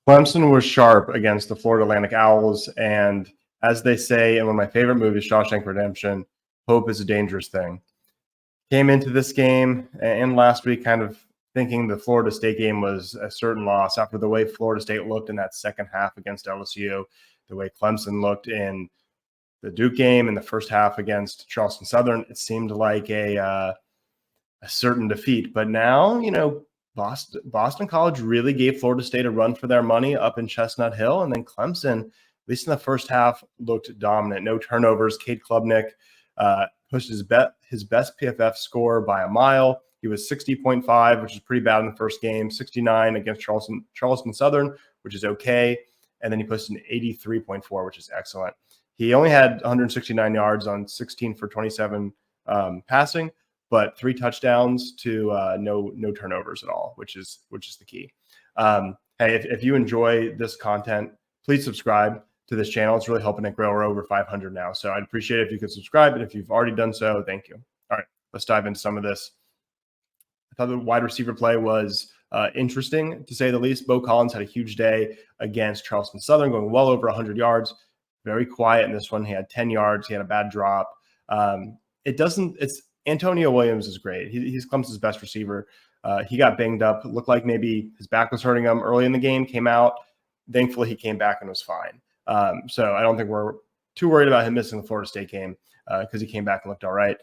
Clemson was sharp against the Florida Atlantic Owls, and as they say in one of my favorite movies, Shawshank Redemption, hope is a dangerous thing. Came into this game and last week kind of thinking the Florida State game was a certain loss after the way Florida State looked in that second half against LSU, the way Clemson looked in the Duke game in the first half against Charleston Southern. It seemed like a certain defeat. But now, Boston College really gave Florida State a run for their money up in Chestnut Hill. And then Clemson, at least in the first half, looked dominant. No turnovers. Cade Klubnik pushed his best PFF score by a mile. He was 60.5, which is pretty bad in the first game, 69 against Charleston Southern, which is okay. And then he posted an 83.4, which is excellent. He only had 169 yards on 16 for 27 passing, but 3 touchdowns to no turnovers at all, which is the key. Hey, if you enjoy this content, please subscribe to this channel. It's really helping it grow. We're over 500 now, so I'd appreciate it if you could subscribe. And if you've already done so, thank you. All right, let's dive into some of this. I thought the wide receiver play was interesting, to say the least. Bo Collins had a huge day against Charleston Southern, going well over 100 yards. Very quiet in this one. He had 10 yards. He had a bad drop. It's Antonio Williams is great. He's Clemson's best receiver. He got banged up. It looked like maybe his back was hurting him early in the game, came out. Thankfully, he came back and was fine. So I don't think we're too worried about him missing the Florida State game because he came back and looked all right.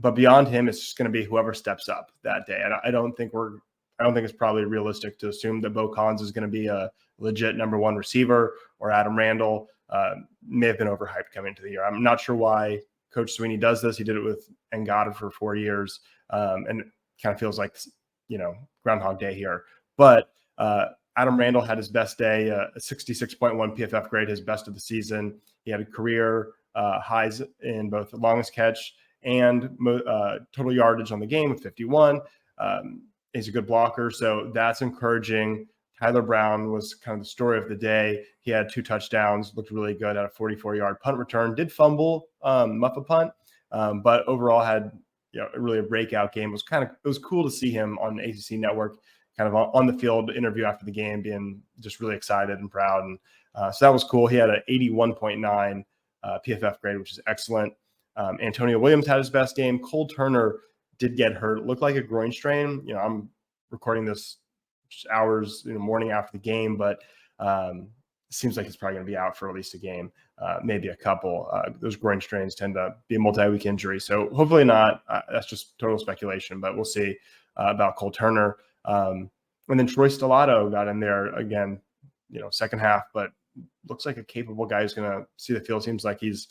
But beyond him, it's just going to be whoever steps up that day. And I don't think it's probably realistic to assume that Bo Collins is going to be a legit number one receiver, or Adam Randall may have been overhyped coming into the year. I'm not sure why Coach Sweeney does this. He did it with Ngata for 4 years, and it kind of feels like, Groundhog Day here. But Adam Randall had his best day, a 66.1 PFF grade, his best of the season. He had a career highs in both the longest catch and total yardage on the game with 51. He's a good blocker, so that's encouraging. Tyler Brown was kind of the story of the day. He had 2 touchdowns, looked really good at a 44-yard punt return. Did fumble, muff a punt, but overall had really a breakout game. It was cool to see him on the ACC Network, kind of on the field interview after the game, being just really excited and proud. And so that was cool. He had an 81.9 PFF grade, which is excellent. Antonio Williams had his best game. Cole Turner did get hurt. It looked like a groin strain. I'm recording this hours morning after the game, but it seems like he's probably going to be out for at least a game, maybe a couple. Those groin strains tend to be a multi-week injury, so hopefully not. That's just total speculation, but we'll see about Cole Turner. And then Troy Stellato got in there again, second half, but looks like a capable guy who's going to see the field. Seems like he's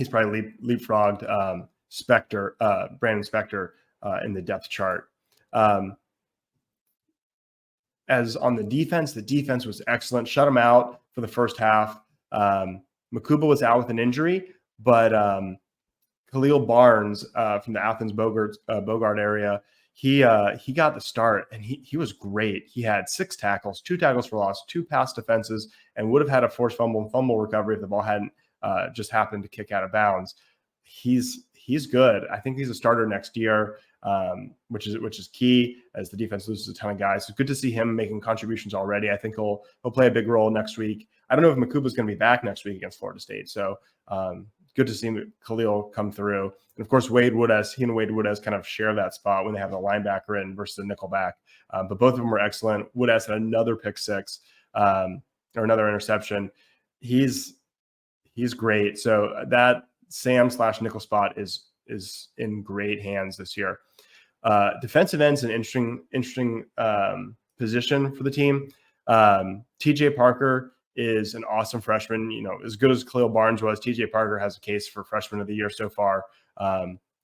probably leapfrogged Brandon Spector in the depth chart. As on the defense was excellent. Shut him out for the first half. Makuba was out with an injury, but Khalil Barnes from the Athens Bogart area, he got the start, and he was great. He had 6 tackles, 2 tackles for loss, 2 pass defenses, and would have had a forced fumble and fumble recovery if the ball hadn't just happened to kick out of bounds. He's good. I think he's a starter next year, which is key as the defense loses a ton of guys. So good to see him making contributions already. I think he'll play a big role next week. I don't know if Makuba's going to be back next week against Florida State. So good to see Khalil come through. And of course, he and Wade Woodez kind of share that spot when they have the linebacker in versus the nickel back. But both of them were excellent. Woodez had another pick six or another interception. He's great. So that Sam/nickel spot is in great hands this year. Defensive end's an interesting position for the team. TJ Parker is an awesome freshman. As good as Khalil Barnes was, TJ Parker has a case for freshman of the year so far.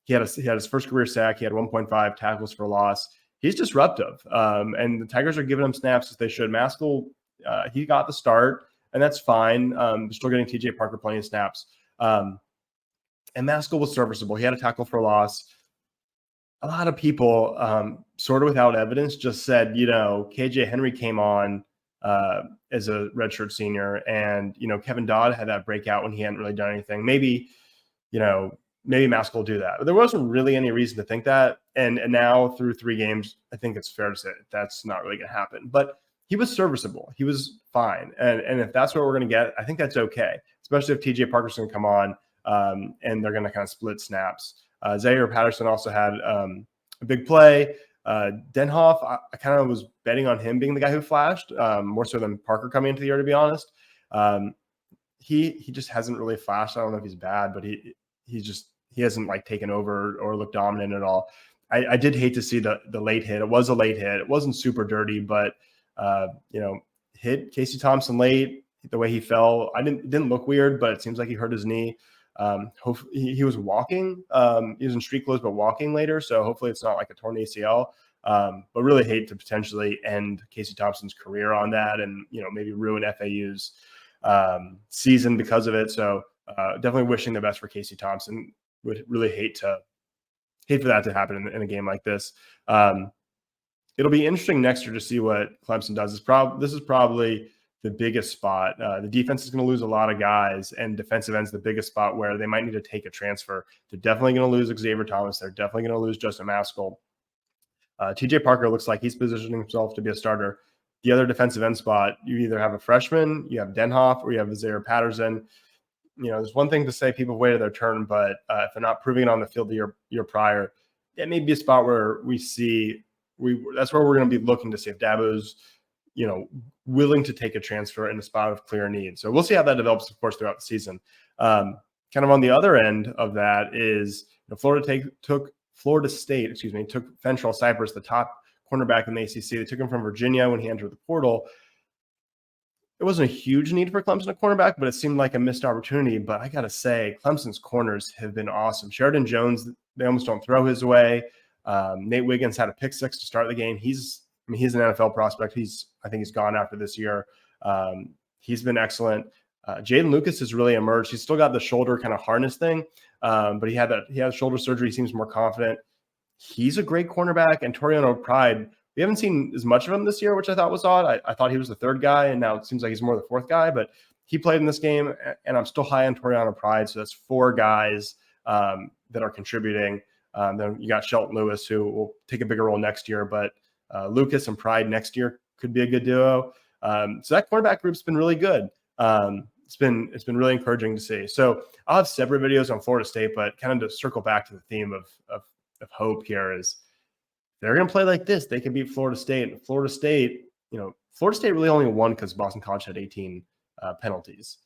He had his first career sack. He had 1.5 tackles for loss. He's disruptive, and the Tigers are giving him snaps as they should. Maskell, he got the start, and that's fine. They're still getting TJ Parker plenty of snaps. And Maskell was serviceable. He had a tackle for loss. A lot of people, sort of without evidence, just said, KJ Henry came on as a redshirt senior, and Kevin Dodd had that breakout when he hadn't really done anything. Maybe Maskell will do that, but there wasn't really any reason to think that. And now through 3 games, I think it's fair to say that's not really going to happen. But he was serviceable. He was fine. And if that's what we're going to get, I think that's okay, especially if TJ Parker's going to come on and they're going to kind of split snaps. Zaire Patterson also had a big play. Denhoff, I kind of was betting on him being the guy who flashed more so than Parker coming into the year, to be honest. He just hasn't really flashed. I don't know if he's bad, but he hasn't like taken over or looked dominant at all. I did hate to see the late hit. It was a late hit. It wasn't super dirty, but hit Casey Thompson late. The way he fell, it didn't look weird, but it seems like he hurt his knee. He was walking. He was in street clothes, but walking later. So hopefully it's not like a torn ACL. But really hate to potentially end Casey Thompson's career on that, and maybe ruin FAU's season because of it. So definitely wishing the best for Casey Thompson. Would really hate for that to happen in a game like this. It'll be interesting next year to see what Clemson does. This is probably the biggest spot. The defense is going to lose a lot of guys, and defensive end's the biggest spot where they might need to take a transfer. They're definitely going to lose Xavier Thomas. They're definitely going to lose Justin Maskell. TJ Parker looks like he's positioning himself to be a starter. The other defensive end spot, you either have a freshman, you have Denhoff, or you have Zaire Patterson. There's one thing to say people waited their turn, but if they're not proving it on the field the year prior, it may be a spot where that's where we're going to be looking to see if Dabo's willing to take a transfer in a spot of clear need. So we'll see how that develops, of course, throughout the season. Kind of on the other end of that is Florida State took Fentrell Cypress, the top cornerback in the ACC. They took him from Virginia when he entered the portal. It wasn't a huge need for Clemson at cornerback, but it seemed like a missed opportunity. But I got to say, Clemson's corners have been awesome. Sheridan Jones, they almost don't throw his way. Nate Wiggins had a pick six to start the game. He's an NFL prospect. I think he's gone after this year. He's been excellent. Jaden Lucas has really emerged. He's still got the shoulder kind of harness thing, but he had shoulder surgery. He seems more confident. He's a great cornerback. And Toriano Pride, we haven't seen as much of him this year, which I thought was odd. I thought he was the third guy, and now it seems like he's more the fourth guy. But he played in this game, and I'm still high on Toriano Pride. So that's four guys that are contributing. Then you got Shelton Lewis, who will take a bigger role next year, but Lucas and Pride next year could be a good duo. So that cornerback group's been really good. It's been really encouraging to see. So I'll have separate videos on Florida State, but kind of to circle back to the theme of hope here is they're going to play like this. They can beat Florida State. And Florida State really only won because Boston College had 18 penalties.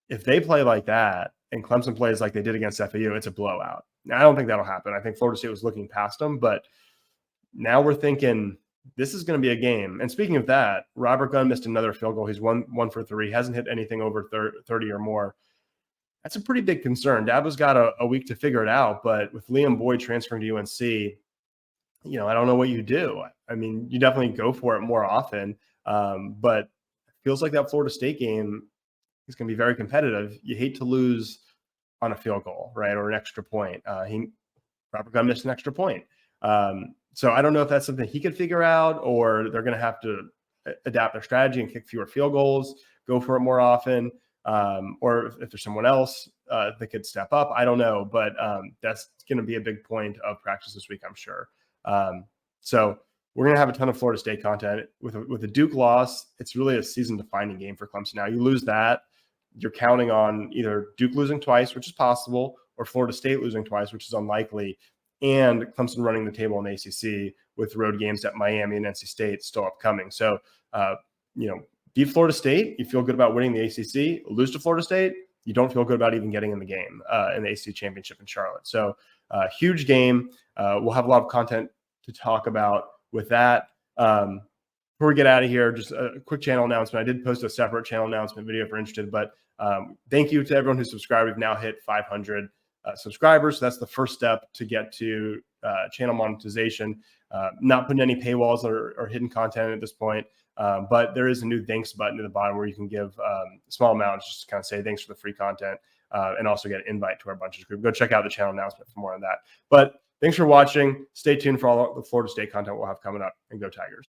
If they play like that and Clemson plays like they did against FAU, it's a blowout. Now, I don't think that'll happen. I think Florida State was looking past them, but now we're thinking this is going to be a game. And speaking of that, Robert Gunn missed another field goal. He's one for three, hasn't hit anything over 30 or more. That's a pretty big concern. Dabo's got a week to figure it out, but with Liam Boyd transferring to UNC, I don't know what you do. I mean, you definitely go for it more often, but it feels like that Florida State game is going to be very competitive. You hate to lose on a field goal, right, or an extra point. Robert Gunn missed an extra point. So I don't know if that's something he could figure out, or they're going to have to adapt their strategy and kick fewer field goals, go for it more often, or if there's someone else that could step up. I don't know, but that's going to be a big point of practice this week, I'm sure. So we're going to have a ton of Florida State content. With a Duke loss, it's really a season-defining game for Clemson. Now, you lose that, you're counting on either Duke losing twice, which is possible, or Florida State losing twice, which is unlikely, and Clemson running the table in the ACC with road games at Miami and NC State still upcoming. So, beat Florida State, you feel good about winning the ACC. Lose to Florida State, you don't feel good about even getting in the game in the ACC championship in Charlotte. So, huge game. We'll have a lot of content to talk about with that. Before we get out of here, just a quick channel announcement. I did post a separate channel announcement video if you're interested, but thank you to everyone who's subscribed. We've now hit 500 subscribers. So that's the first step to get to channel monetization. Not putting any paywalls or hidden content at this point, but there is a new thanks button at the bottom where you can give small amounts just to kind of say thanks for the free content and also get an invite to our Bunches group. Go check out the channel announcement for more on that. But thanks for watching. Stay tuned for all the Florida State content we'll have coming up, and go Tigers.